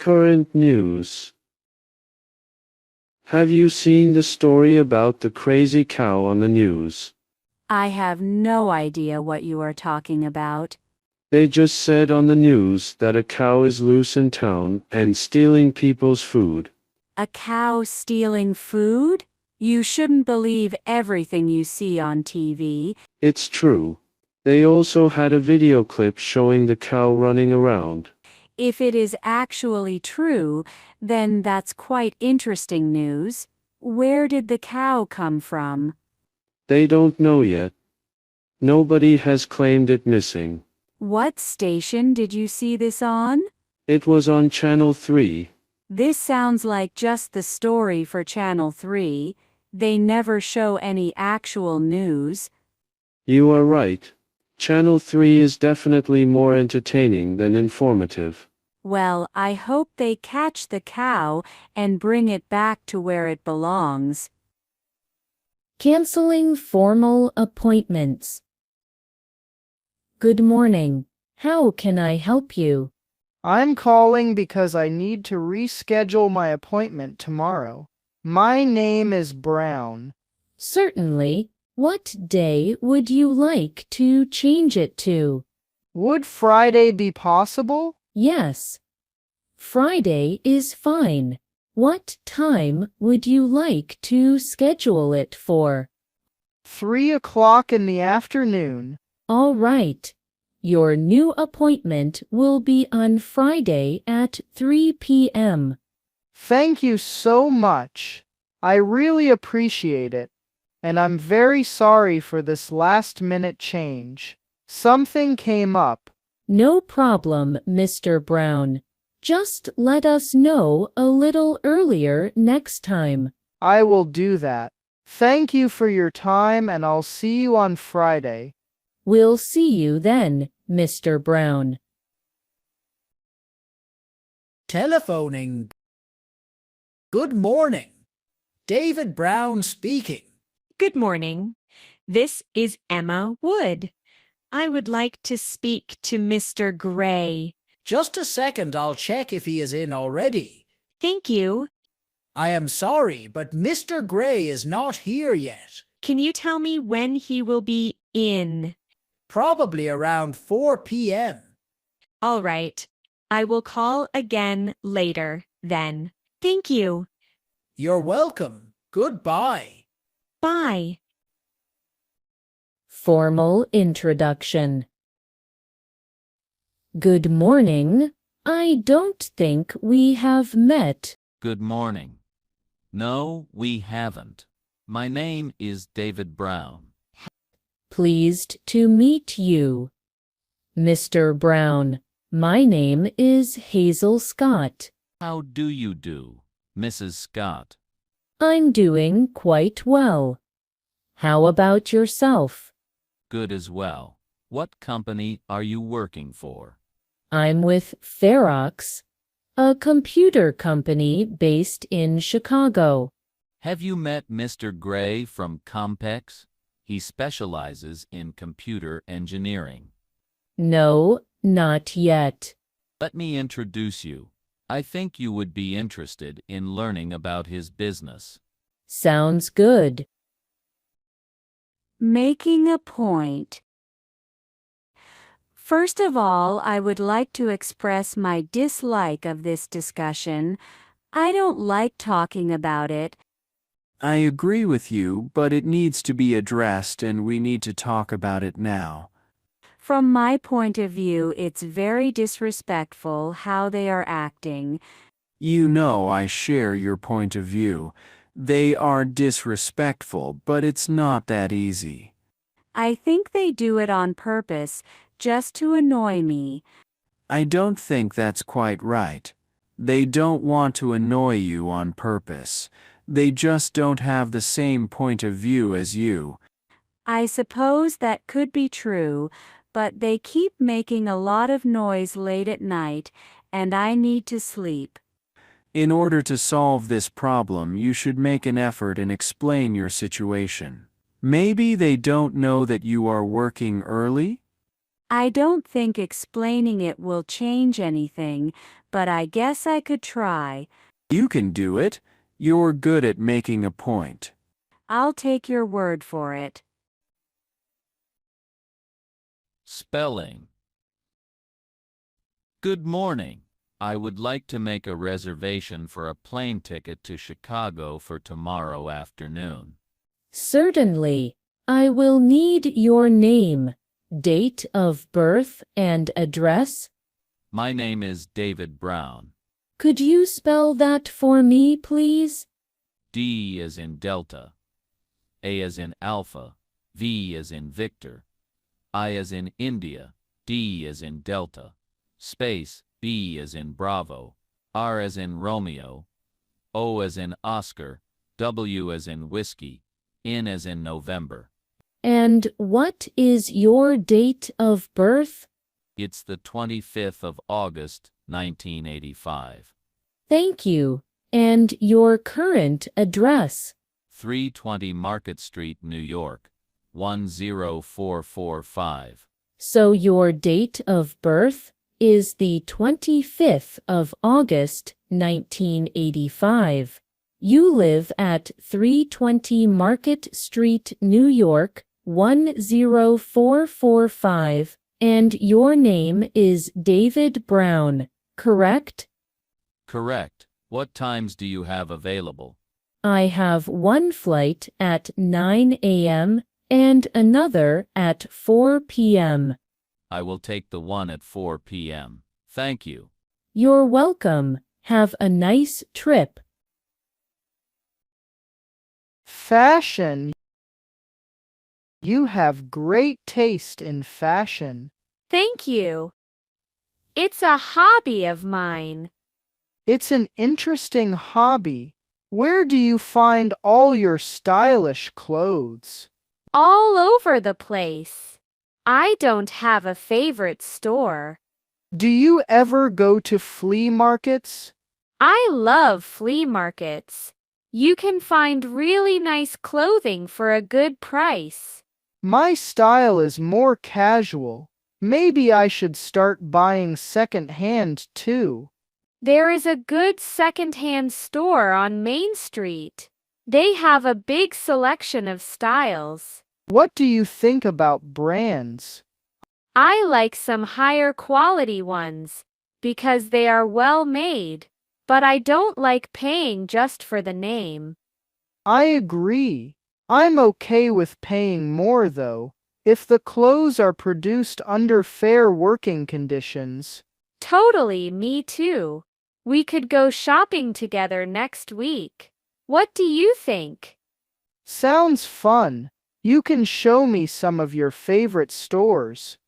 Current news. Have you seen the story about the crazy cow on the news? I have no idea what you are talking about. They just said on the news that a cow is loose in town and stealing people's food. A cow stealing food? You shouldn't believe everything you see on TV. It's true. They also had a video clip showing the cow running around. If it is actually true, then that's quite interesting news. Where did the cow come from? They don't know yet. Nobody has claimed it missing. What station did you see this on? It was on Channel 3. This sounds like just the story for Channel 3. They never show any actual news. You are right. Channel 3 is definitely more entertaining than informative. Well, I hope they catch the cow and bring it back to where it belongs. Canceling formal appointments. Good morning. How can I help you? I'm calling because I need to reschedule my appointment tomorrow. My name is Brown. Certainly. What day would you like to change it to? Would Friday be possible? Yes. Friday is fine. What time would you like to schedule it for? 3 o'clock in the afternoon. All right. Your new appointment will be on Friday at 3 p.m. Thank you so much. I really appreciate it. And I'm very sorry for this last-minute change. Something came up. No problem, Mr. Brown. Just let us know a little earlier next time. I will do that. Thank you for your time and I'll see you on Friday. We'll see you then, Mr. Brown. Telephoning. Good morning. David Brown speaking. Good morning. This is Emma Wood. I would like to speak to Mr. Gray. Just a second, I'll check if he is in already. Thank you. I am sorry, but Mr. Gray is not here yet. Can you tell me when he will be in? Probably around 4 p.m. All right. I will call again later, then. Thank you. You're welcome. Goodbye. Bye. Formal introduction. Good morning. I don't think we have met. Good morning. No, we haven't. My name is David Brown. Pleased to meet you. Mr. Brown, my name is Hazel Scott. How do you do, Mrs. Scott? I'm doing quite well. How about yourself? Good as well. What company are you working for? I'm with Ferox, a computer company based in Chicago. Have you met Mr. Gray from Compex? He specializes in computer engineering. No, not yet. Let me introduce you. I think you would be interested in learning about his business. Sounds good. Making a point. First of all, I would like to express my dislike of this discussion. I don't like talking about it. I agree with you, but it needs to be addressed and we need to talk about it now. From my point of view, it's very disrespectful how they are acting. You know I share your point of view. They are disrespectful, but it's not that easy. I think they do it on purpose, just to annoy me. I don't think that's quite right. They don't want to annoy you on purpose. They just don't have the same point of view as you. I suppose that could be true, but they keep making a lot of noise late at night, and I need to sleep. In order to solve this problem, you should make an effort and explain your situation. Maybe they don't know that you are working early? I don't think explaining it will change anything, but I guess I could try. You can do it. You're good at making a point. I'll take your word for it. Spelling. Good morning. I would like to make a reservation for a plane ticket to Chicago for tomorrow afternoon. Certainly. I will need your name, date of birth, and address. My name is David Brown. Could you spell that for me, please? D as in Delta, A as in Alpha, V as in Victor, I as in India, D as in Delta, space, B as in Bravo, R as in Romeo, O as in Oscar, W as in Whiskey, N as in November. And what is your date of birth? It's the 25th of August, 1985. Thank you. And your current address? 320 Market Street, New York, 10445. So your date of birth is the 25th of August, 1985. You live at 320 Market Street, New York, 10445, and your name is David Brown, correct? Correct. What times do you have available? I have one flight at 9 a.m. and another at 4 p.m. I will take the one at 4 p.m. Thank you. You're welcome. Have a nice trip. Fashion. You have great taste in fashion. Thank you. It's a hobby of mine. It's an interesting hobby. Where do you find all your stylish clothes? All over the place. I don't have a favorite store. Do you ever go to flea markets? I love flea markets. You can find really nice clothing for a good price. My style is more casual. Maybe I should start buying second-hand too. There is a good second-hand store on Main Street. They have a big selection of styles. What do you think about brands? I like some higher quality ones because they are well made, but I don't like paying just for the name. I agree. I'm okay with paying more though, if the clothes are produced under fair working conditions. Totally, me too. We could go shopping together next week. What do you think? Sounds fun. You can show me some of your favorite stores.